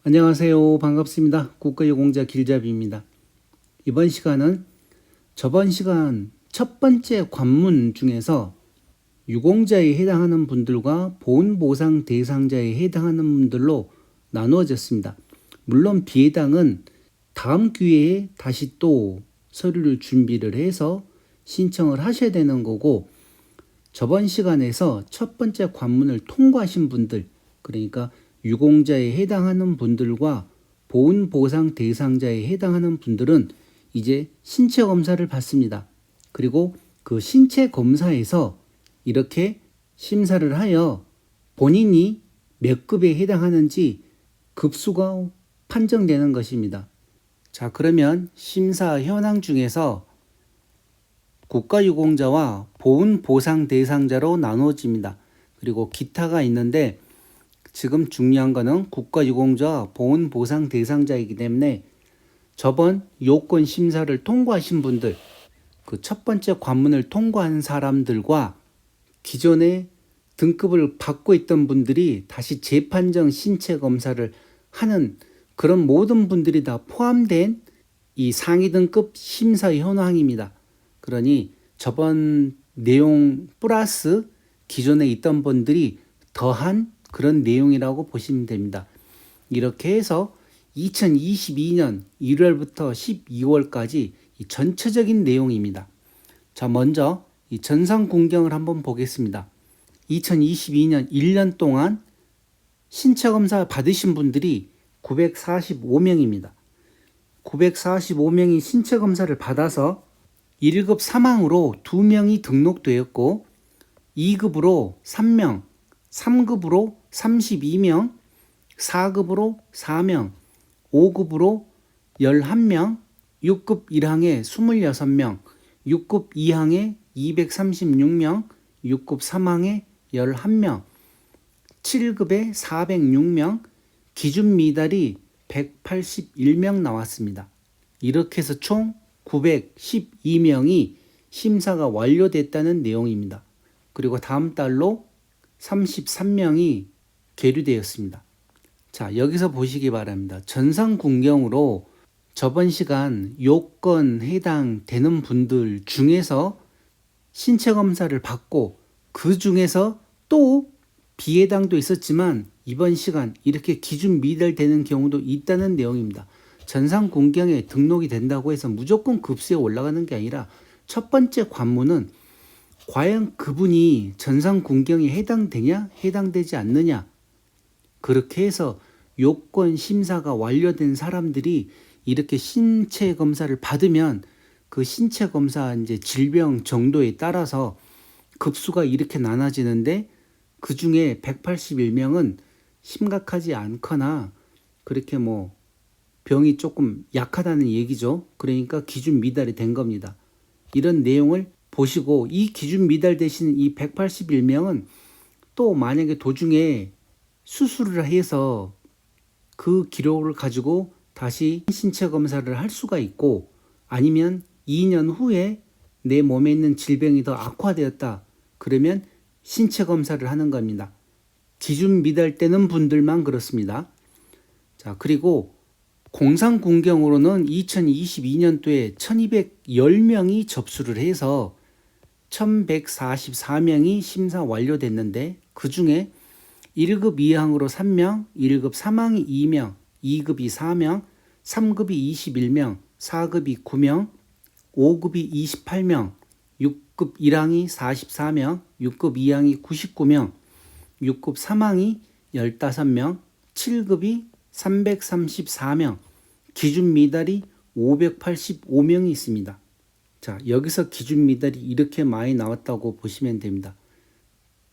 안녕하세요. 반갑습니다. 국가유공자 길잡이입니다. 이번 시간은 저번 시간 첫 번째 관문 중에서 유공자에 해당하는 분들과 보훈보상 대상자에 해당하는 분들로 나누어졌습니다. 물론 비해당은 다음 기회에 다시 또 서류를 준비를 해서 신청을 하셔야 되는 거고, 저번 시간에서 첫 번째 관문을 통과하신 분들, 그러니까 유공자에 해당하는 분들과 보훈보상 대상자에 해당하는 분들은 이제 신체 검사를 받습니다. 그리고 그 신체 검사에서 이렇게 심사를 하여 본인이 몇 급에 해당하는지 급수가 판정되는 것입니다. 자, 그러면 심사 현황 중에서 국가유공자와 보훈보상 대상자로 나누어집니다. 그리고 기타가 있는데 지금 중요한 거는 국가유공자와 보훈보상 대상자이기 때문에 저번 요건 심사를 통과하신 분들, 그 첫 번째 관문을 통과한 사람들과 기존에 등급을 받고 있던 분들이 다시 재판정 신체 검사를 하는 그런 모든 분들이 다 포함된 이 상위 등급 심사 현황입니다. 그러니 저번 내용 플러스 기존에 있던 분들이 더한 그런 내용이라고 보시면 됩니다. 이렇게 해서 2022년 1월부터 12월까지 이 전체적인 내용입니다. 자, 먼저 이 전산 공경을 한번 보겠습니다. 2022년 1년 동안 신체 검사 받으신 분들이 945명입니다. 945명이 신체 검사를 받아서 1급 사망으로 2명이 등록되었고 2급으로 3명, 3급으로 32명, 4급으로 4명, 5급으로 11명, 6급 1항에 26명, 6급 2항에 236명, 6급 3항에 11명, 7급에 406명, 기준 미달이 181명 나왔습니다. 이렇게 해서 총 912명이 심사가 완료됐다는 내용입니다. 그리고 다음 달로 33명이 계류되었습니다. 자, 여기서 보시기 바랍니다. 전산군경으로 저번 시간 요건 해당되는 분들 중에서 신체 검사를 받고 그 중에서 또 비해당도 있었지만 이번 시간 이렇게 기준 미달되는 경우도 있다는 내용입니다. 전산군경에 등록이 된다고 해서 무조건 급수에 올라가는 게 아니라 첫 번째 관문은 과연 그분이 전산군경에 해당되냐 해당되지 않느냐, 그렇게 해서 요건 심사가 완료된 사람들이 이렇게 신체 검사를 받으면 그 신체 검사 이제 질병 정도에 따라서 급수가 이렇게 나눠지는데 그 중에 181명은 심각하지 않거나 그렇게 뭐 병이 조금 약하다는 얘기죠. 그러니까 기준 미달이 된 겁니다. 이런 내용을 보시고 이 기준 미달 대신 이 181명은 또 만약에 도중에 수술을 해서 그 기록을 가지고 다시 신체 검사를 할 수가 있고, 아니면 2년 후에 내 몸에 있는 질병이 더 악화되었다. 그러면 신체 검사를 하는 겁니다. 기준 미달되는 분들만 그렇습니다. 자, 그리고 공상군경으로는 2022년도에 1210명이 접수를 해서 1144명이 심사 완료됐는데 그 중에 1급 2항으로 3명, 1급 3항이 2명, 2급이 4명, 3급이 21명, 4급이 9명, 5급이 28명, 6급 1항이 44명, 6급 2항이 99명, 6급 3항이 15명, 7급이 334명, 기준 미달이 585명이 있습니다. 자, 여기서 기준 미달이 이렇게 많이 나왔다고 보시면 됩니다.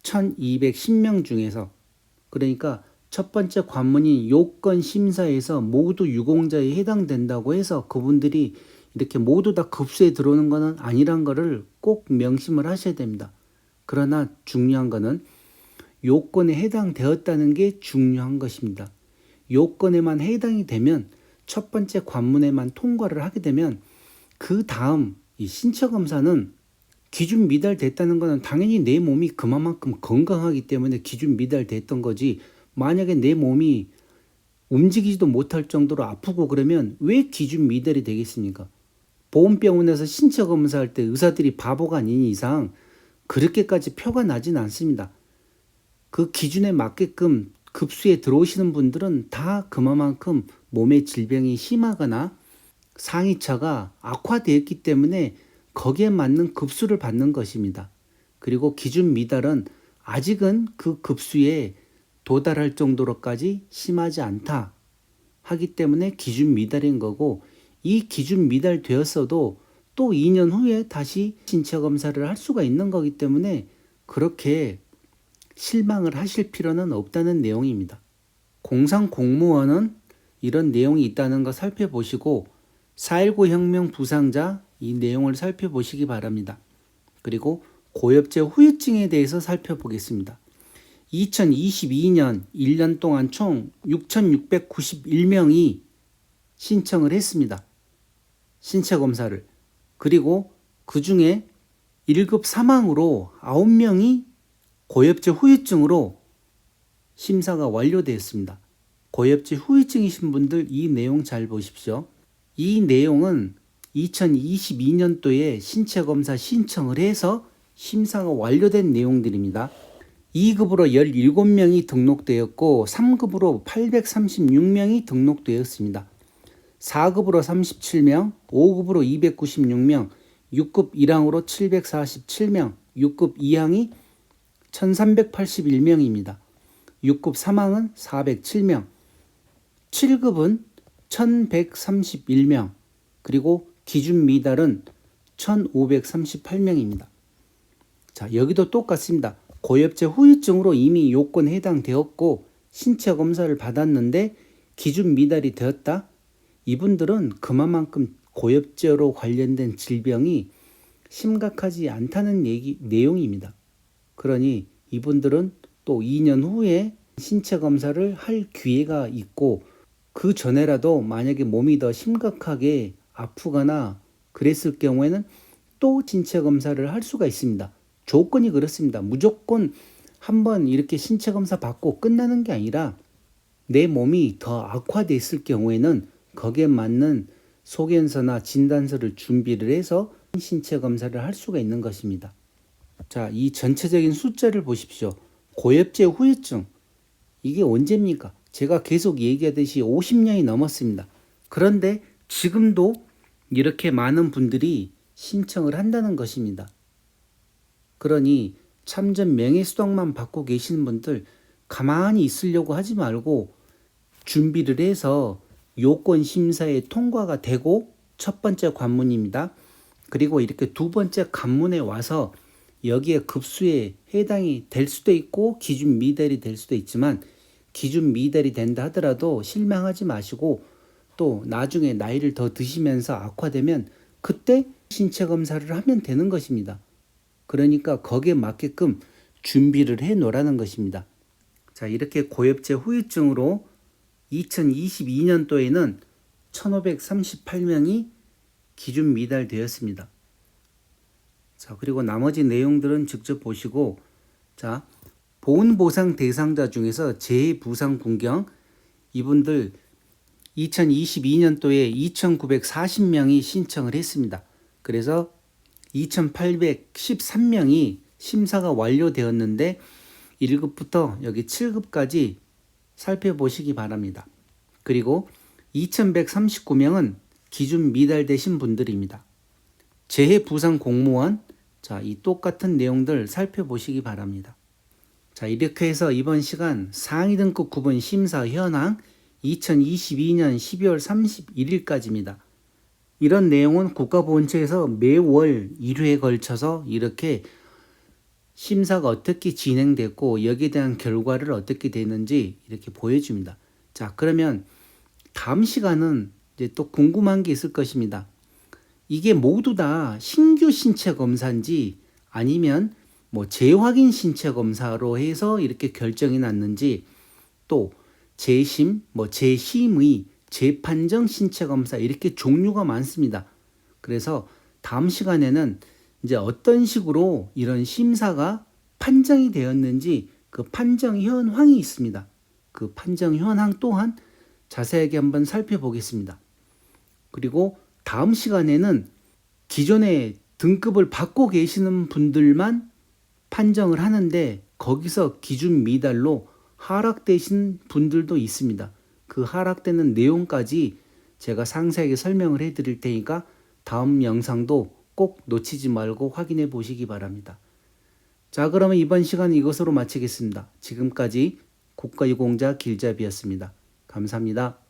1210명 중에서, 그러니까 첫 번째 관문인 요건 심사에서 모두 유공자에 해당된다고 해서 그분들이 이렇게 모두 다 급수에 들어오는 것은 아니란 것을 꼭 명심을 하셔야 됩니다. 그러나 중요한 것은 요건에 해당되었다는 게 중요한 것입니다. 요건에만 해당이 되면 첫 번째 관문에만 통과를 하게 되면 그 다음 이 신체 검사는 기준 미달됐다는 것은 당연히 내 몸이 그만큼 건강하기 때문에 기준 미달됐던 거지, 만약에 내 몸이 움직이지도 못할 정도로 아프고 그러면 왜 기준 미달이 되겠습니까? 보험병원에서 신체 검사할 때 의사들이 바보가 아닌 이상 그렇게까지 표가 나진 않습니다. 그 기준에 맞게끔 급수에 들어오시는 분들은 다 그만큼 몸의 질병이 심하거나 상이차가 악화되었기 때문에 거기에 맞는 급수를 받는 것입니다. 그리고 기준 미달은 아직은 그 급수에 도달할 정도로까지 심하지 않다 하기 때문에 기준 미달인 거고, 이 기준 미달 되었어도 또 2년 후에 다시 신체 검사를 할 수가 있는 거기 때문에 그렇게 실망을 하실 필요는 없다는 내용입니다. 공상 공무원은 이런 내용이 있다는 거 살펴보시고 4.19 혁명 부상자 이 내용을 살펴보시기 바랍니다. 그리고 고엽제 후유증에 대해서 살펴보겠습니다. 2022년 1년 동안 총 6,691명이 신청을 했습니다. 신체 검사를. 그리고 그 중에 1급 사망으로 9명이 고엽제 후유증으로 심사가 완료되었습니다. 고엽제 후유증이신 분들 이 내용 잘 보십시오. 이 내용은 2022년도에 신체 검사 신청을 해서 심사가 완료된 내용들입니다. 2급으로 17명이 등록되었고 3급으로 836명이 등록되었습니다. 4급으로 37명, 5급으로 296명, 6급 1항으로 747명, 6급 2항이 1381명입니다. 6급 3항은 407명, 7급은 1131명, 그리고 기준 미달은 1538명입니다. 자, 여기도 똑같습니다. 고엽제 후유증으로 이미 요건에 해당되었고 신체 검사를 받았는데 기준 미달이 되었다. 이분들은 그만큼 고엽제로 관련된 질병이 심각하지 않다는 내용입니다. 그러니 이분들은 또 2년 후에 신체 검사를 할 기회가 있고, 그 전에라도 만약에 몸이 더 심각하게 아프거나 그랬을 경우에는 또 신체 검사를 할 수가 있습니다. 조건이 그렇습니다. 무조건 한번 이렇게 신체 검사 받고 끝나는 게 아니라 내 몸이 더 악화됐을 경우에는 거기에 맞는 소견서나 진단서를 준비를 해서 신체 검사를 할 수가 있는 것입니다. 자, 이 전체적인 숫자를 보십시오. 고엽제 후유증, 이게 언제입니까? 제가 계속 얘기하듯이 50년이 넘었습니다. 그런데 지금도 이렇게 많은 분들이 신청을 한다는 것입니다. 그러니 참전 명예수당만 받고 계시는 분들 가만히 있으려고 하지 말고 준비를 해서 요건 심사에 통과가 되고, 첫 번째 관문입니다. 그리고 이렇게 두 번째 관문에 와서 여기에 급수에 해당이 될 수도 있고 기준 미달이 될 수도 있지만, 기준 미달이 된다 하더라도 실망하지 마시고 또 나중에 나이를 더 드시면서 악화되면 그때 신체 검사를 하면 되는 것입니다. 그러니까 거기에 맞게끔 준비를 해 놓으라는 것입니다. 자, 이렇게 고엽제 후유증으로 2022년도에는 1538명이 기준 미달되었습니다. 자, 그리고 나머지 내용들은 직접 보시고, 자, 보훈보상 대상자 중에서 재해부상군경 이분들 2022년도에 2940명이 신청을 했습니다. 그래서 2813명이 심사가 완료되었는데 1급부터 여기 7급까지 살펴보시기 바랍니다. 그리고 2139명은 기준 미달되신 분들입니다. 재해부상 공무원, 자, 이 똑같은 내용들 살펴보시기 바랍니다. 자, 이렇게 해서 이번 시간 상위 등급 구분 심사 현황 2022년 12월 31일까지입니다. 이런 내용은 국가보훈처에서 매월 1회에 걸쳐서 이렇게 심사가 어떻게 진행됐고 여기에 대한 결과를 어떻게 되는지 이렇게 보여줍니다. 자, 그러면 다음 시간은 이제 또 궁금한 게 있을 것입니다. 이게 모두 다 신규 신체 검사인지 아니면 뭐 재확인 신체 검사로 해서 이렇게 결정이 났는지, 또 재심, 뭐 재심의, 재판정 신체 검사 이렇게 종류가 많습니다. 그래서 다음 시간에는 이제 어떤 식으로 이런 심사가 판정이 되었는지 그 판정 현황이 있습니다. 그 판정 현황 또한 자세하게 한번 살펴보겠습니다. 그리고 다음 시간에는 기존에 등급을 받고 계시는 분들만 판정을 하는데 거기서 기준 미달로 하락되신 분들도 있습니다. 그 하락되는 내용까지 제가 상세하게 설명을 해드릴 테니까 다음 영상도 꼭 놓치지 말고 확인해 보시기 바랍니다. 자, 그러면 이번 시간 이것으로 마치겠습니다. 지금까지 국가유공자 길잡이였습니다. 감사합니다.